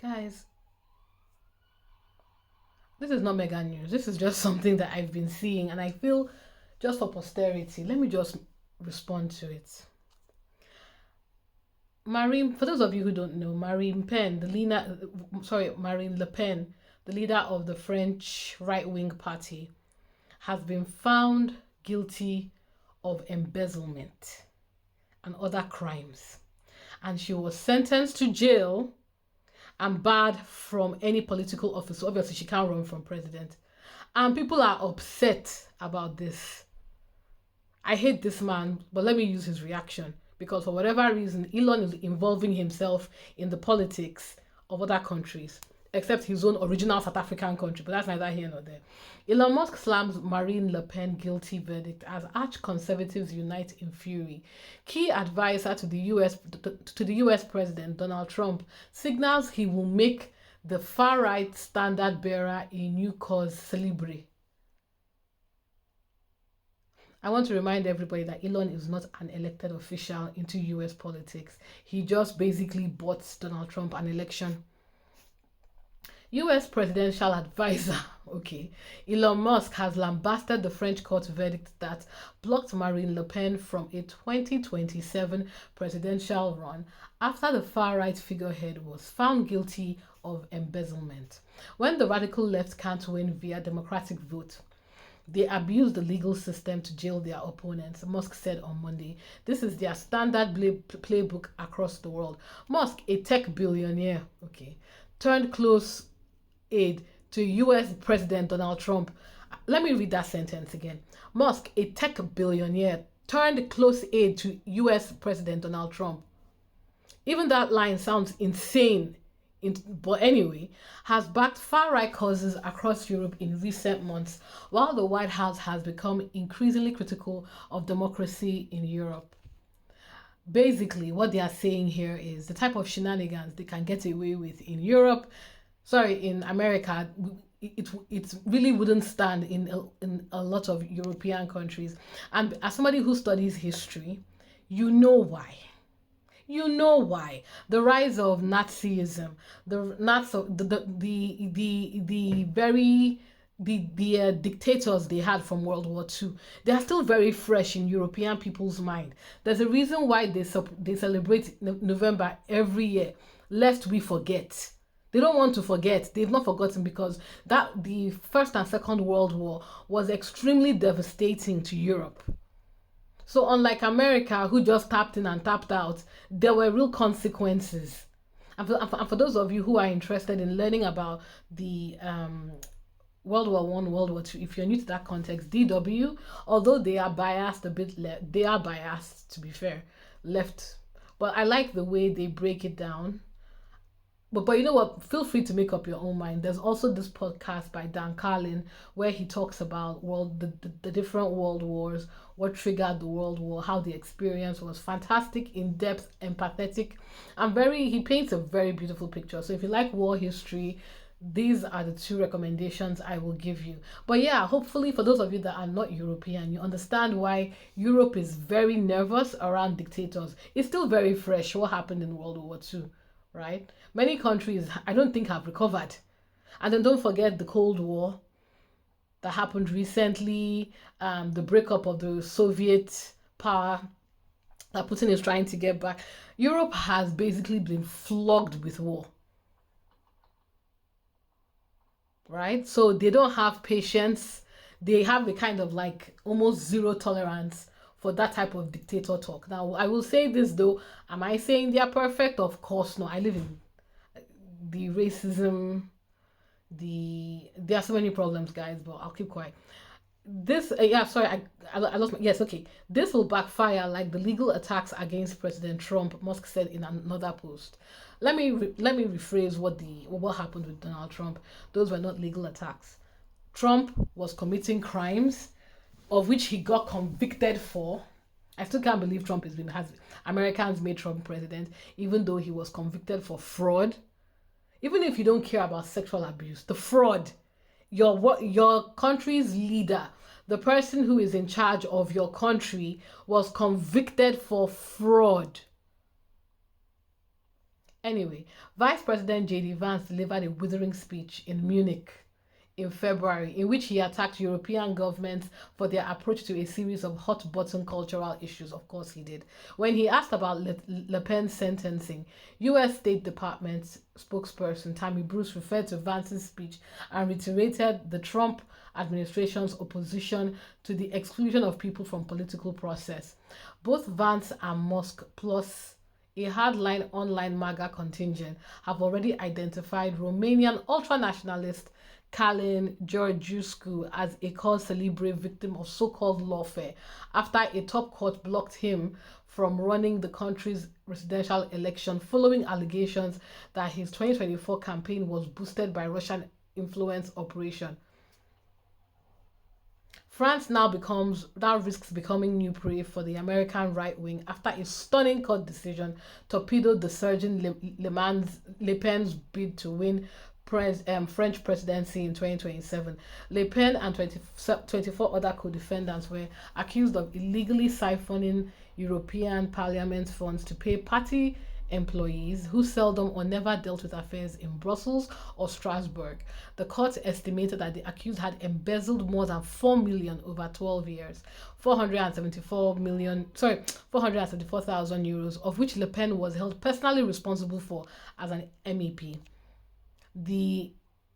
Guys, this is not mega news. This is just something that I've been seeing, and I feel just for posterity, let me just respond to it. Marine, for those of you who don't know, Marine Le Pen, the leader of the French right-wing party, has been found guilty of embezzlement and other crimes. And she was sentenced to jail and barred from any political office. So obviously, she can't run from president. And people are upset about this. I hate this man, but let me use his reaction. Because for whatever reason, Elon is involving himself in the politics of other countries, except his own original South African country, but that's neither here nor there. Elon Musk slams Marine Le Pen guilty verdict as arch conservatives unite in fury. Key advisor to the US President Donald Trump signals he will make the far right standard bearer a new cause celebre. I want to remind everybody that Elon is not an elected official into US politics. He just basically bought Donald Trump an election. US presidential advisor, Elon Musk has lambasted the French court verdict that blocked Marine Le Pen from a 2027 presidential run after the far-right figurehead was found guilty of embezzlement. When the radical left can't win via democratic vote, they abuse the legal system to jail their opponents, Musk said on Monday. This is their standard playbook across the world. Musk, a tech billionaire, turned close aid to US President Donald Trump. Let me read that sentence again. Musk, a tech billionaire, turned close aid to US President Donald Trump. Even that line sounds insane. But anyway, has backed far-right causes across Europe in recent months, while the White House has become increasingly critical of democracy in Europe. Basically, what they are saying here is the type of shenanigans they can get away with in in America, it really wouldn't stand in a lot of European countries. And as somebody who studies history, you know why. You know why. The rise of Nazism, the dictators they had from World War II, they are still very fresh in European people's mind. There's a reason why they celebrate November every year, lest we forget. They don't want to forget. They've not forgotten because the First and Second World War was extremely devastating to Europe. So unlike America, who just tapped in and tapped out, there were real consequences. And for those of you who are interested in learning about the World War I, World War II, if you're new to that context, DW, although they are biased a bit, they are biased, to be fair, left. But I like the way they break it down. But you know what? Feel free to make up your own mind. There's also this podcast by Dan Carlin where he talks about the different world wars, what triggered the world war, how the experience was fantastic, in-depth, empathetic, and he paints a very beautiful picture. So if you like war history, these are the two recommendations I will give you. But yeah, hopefully for those of you that are not European, you understand why Europe is very nervous around dictators. It's still very fresh what happened in World War II. Right? Many countries, I don't think, have recovered. And then don't forget the Cold War that happened recently, the breakup of the Soviet power that Putin is trying to get back. Europe has basically been flogged with war. Right? So they don't have patience. They have a kind of almost zero tolerance for that type of dictator talk. Now, I will say this though, am I saying they are perfect? Of course not. I live in the racism, there are so many problems, guys, but I'll keep quiet. This, I lost my, yes, okay. This will backfire like the legal attacks against President Trump, Musk said in another post. Let me rephrase what happened with Donald Trump. Those were not legal attacks. Trump was committing crimes of which he got convicted for. I still can't believe Americans made Trump president, even though he was convicted for fraud. Even if you don't care about sexual abuse, the fraud, your country's leader, the person who is in charge of your country, was convicted for fraud. Anyway, Vice President J.D. Vance delivered a withering speech in Munich in February, in which he attacked European governments for their approach to a series of hot button cultural issues. Of course, he did. When he asked about Le Pen's sentencing, U.S. State Department spokesperson Tammy Bruce referred to Vance's speech and reiterated the Trump administration's opposition to the exclusion of people from political process. Both Vance and Musk, plus a hardline online MAGA contingent, have already identified Romanian ultra-nationalist Calin Georgiescu as a cause celebre victim of so-called lawfare after a top court blocked him from running the country's presidential election following allegations that his 2024 campaign was boosted by Russian influence operation. France now risks becoming new prey for the American right wing after a stunning court decision torpedoed the surging Le Pen's bid to win French presidency in 2027. Le Pen and 24 other co-defendants were accused of illegally siphoning European Parliament funds to pay party employees who seldom or never dealt with affairs in Brussels or Strasbourg. The court estimated that the accused had embezzled more than 4 million over 12 years, 474,000 euros, of which Le Pen was held personally responsible for as an MEP.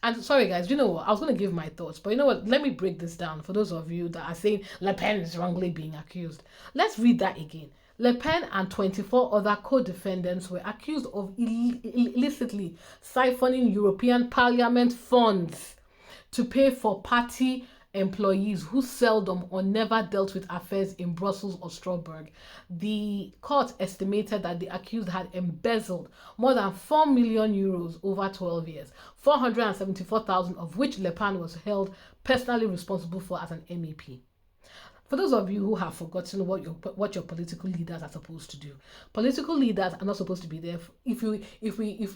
And sorry guys, you know what? I was going to give my thoughts, but you know what? Let me break this down for those of you that are saying Le Pen is wrongly being accused. Let's read that again. Le Pen and 24 other co-defendants were accused of illicitly siphoning European Parliament funds to pay for party employees who seldom or never dealt with affairs in Brussels or Strasbourg. The court estimated that the accused had embezzled more than 4 million euros over 12 years, 474,000 of which Le Pen was held personally responsible for as an MEP. For those of you who have forgotten what your political leaders are supposed to do, political leaders are not supposed to be there. If we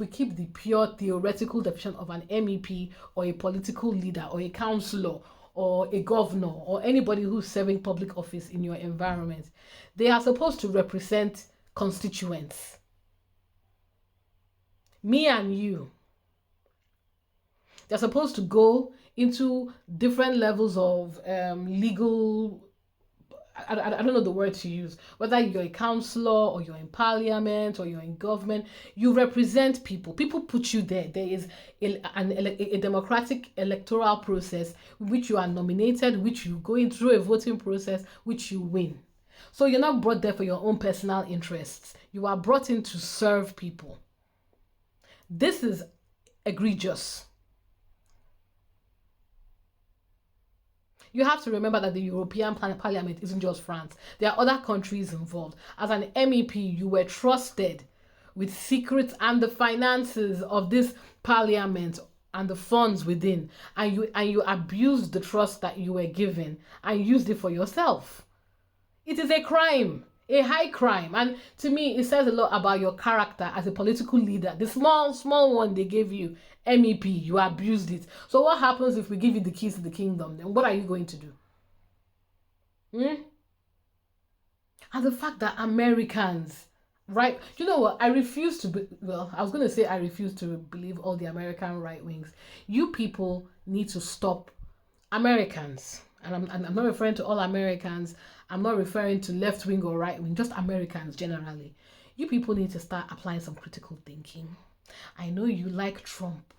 keep the pure theoretical definition of an MEP or a political leader or a councillor or a governor or anybody who's serving public office in your environment, they are supposed to represent constituents. Me and you. They're supposed to go into different levels of legal. I don't know the word to use. Whether you're a councillor or you're in parliament or you're in government, you represent people. People put you there. There is a democratic electoral process which you are nominated, which you go in through a voting process, which you win. So you're not brought there for your own personal interests. You are brought in to serve people. This is egregious. You have to remember that the European Parliament isn't just France. There are other countries involved. As an MEP, you were trusted with secrets and the finances of this parliament and the funds within. And you abused the trust that you were given and used it for yourself. It is a crime. A high crime. And to me, it says a lot about your character as a political leader. The small one they gave you, MEP, you abused it. So what happens if we give you the keys to the kingdom? Then what are you going to do? And the fact that Americans, right? You know what? I refuse to I was going to say I refuse to believe all the American right wings. You people need to stop. Americans, and I'm not referring to all Americans. I'm not referring to left wing or right wing, just Americans generally. You people need to start applying some critical thinking. I know you like Trump.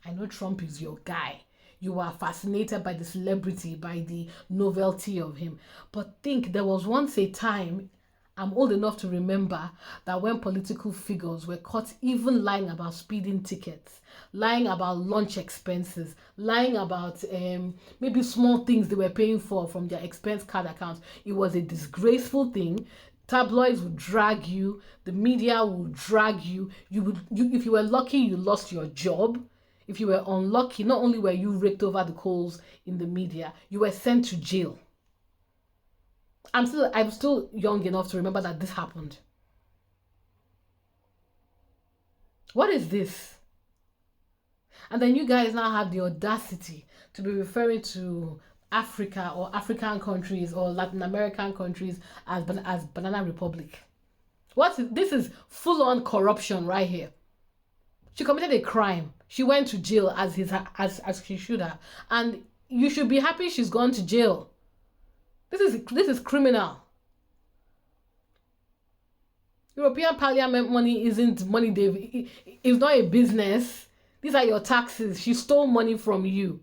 I know Trump is your guy. You are fascinated by the celebrity, by the novelty of him. But think, there was once a time, I'm old enough to remember, that when political figures were caught even lying about speeding tickets, lying about lunch expenses, lying about maybe small things they were paying for from their expense card accounts, it was a disgraceful thing. Tabloids would drag you, the media would drag you. If you were lucky, you lost your job. If you were unlucky, not only were you raked over the coals in the media, you were sent to jail. I'm still young enough to remember that this happened. What is this? And then you guys now have the audacity to be referring to Africa or African countries or Latin American countries as Banana Republic. This is full-on corruption right here. She committed a crime. She went to jail as she should have. And you should be happy she's gone to jail. This is criminal. European Parliament money isn't money it's not a business. These are your taxes. She stole money from you.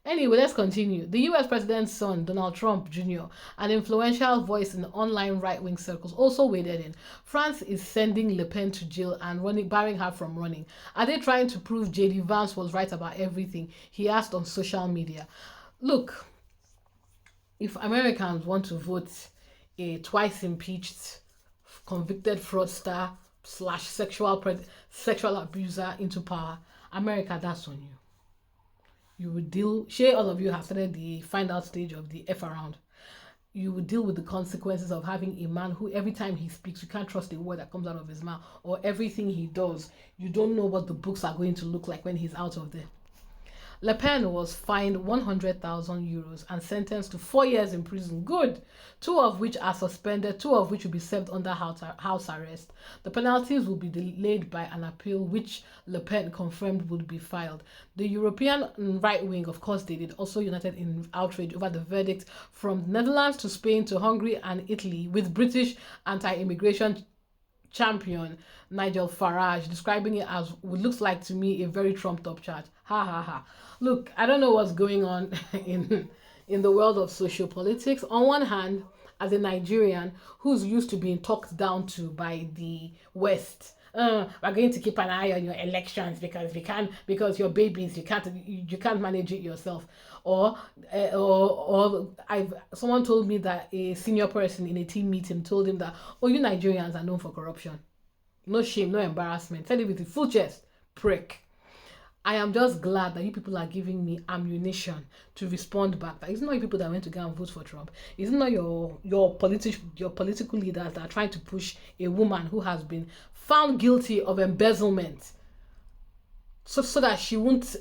Anyway, let's continue. The US president's son, Donald Trump Jr., an influential voice in online right-wing circles, also waded in. France is sending Le Pen to jail and barring her from running. Are they trying to prove J.D. Vance was right about everything? He asked on social media. Look, if Americans want to vote a twice impeached, convicted fraudster / sexual abuser into power, America, that's on you. You will deal, all of you have started the find out stage of the F around. You will deal with the consequences of having a man who every time he speaks, you can't trust a word that comes out of his mouth, or everything he does, you don't know what the books are going to look like when he's out of there. Le Pen was fined 100,000 euros and sentenced to 4 years in prison. Good. 2 of which are suspended, 2 of which will be served under house arrest. The penalties will be delayed by an appeal, which Le Pen confirmed would be filed. The European right wing, of course, they did also united in outrage over the verdict from the Netherlands to Spain to Hungary and Italy, with British anti-immigration champion Nigel Farage describing it as what looks like to me a very trumped up charge. Ha ha ha. Look, I don't know what's going on in the world of sociopolitics. On one hand, as a Nigerian who's used to being talked down to by the West, we're going to keep an eye on your elections because your babies you can't manage it yourself. Or someone told me that a senior person in a team meeting told him that, oh, you Nigerians are known for corruption. No shame, no embarrassment. Said it with a full chest. Prick. I am just glad that you people are giving me ammunition to respond back. That it's not you people that went to go and vote for Trump. It's not your political leaders that are trying to push a woman who has been found guilty of embezzlement, so that she won't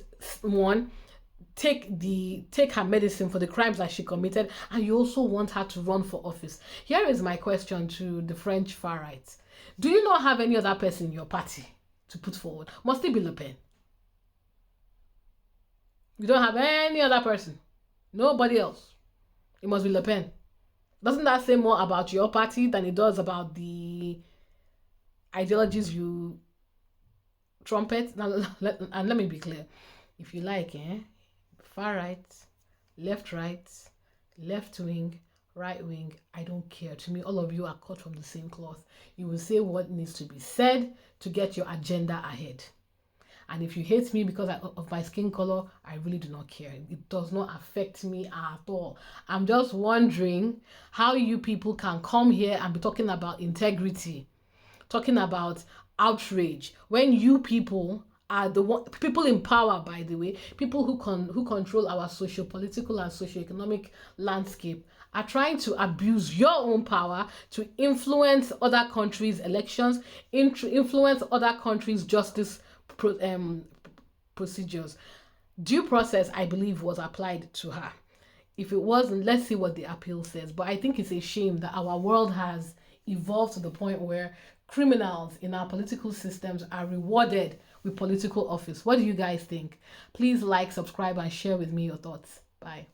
take her medicine for the crimes that she committed, and you also want her to run for office. Here is my question to the French far right. Do you not have any other person in your party to put forward? Must it be Le Pen? You don't have any other person. Nobody else. It must be Le Pen. Doesn't that say more about your party than it does about the ideologies you trumpet? Now, and let me be clear. If you like, far right, left wing, right wing, I don't care. To me, all of you are cut from the same cloth. You will say what needs to be said to get your agenda ahead. And if you hate me because of my skin color, I really do not care. It does not affect me at all. I'm just wondering how you people can come here and be talking about integrity, talking about outrage, when you people are people in power, by the way, people who control our socio-political and socio-economic landscape, are trying to abuse your own power to influence other countries' elections, influence other countries' justice procedures. Due process, I believe, was applied to her. If it wasn't, let's see what the appeal says. But I think it's a shame that our world has evolved to the point where criminals in our political systems are rewarded with political office. What do you guys think? Please like, subscribe, and share with me your thoughts. Bye.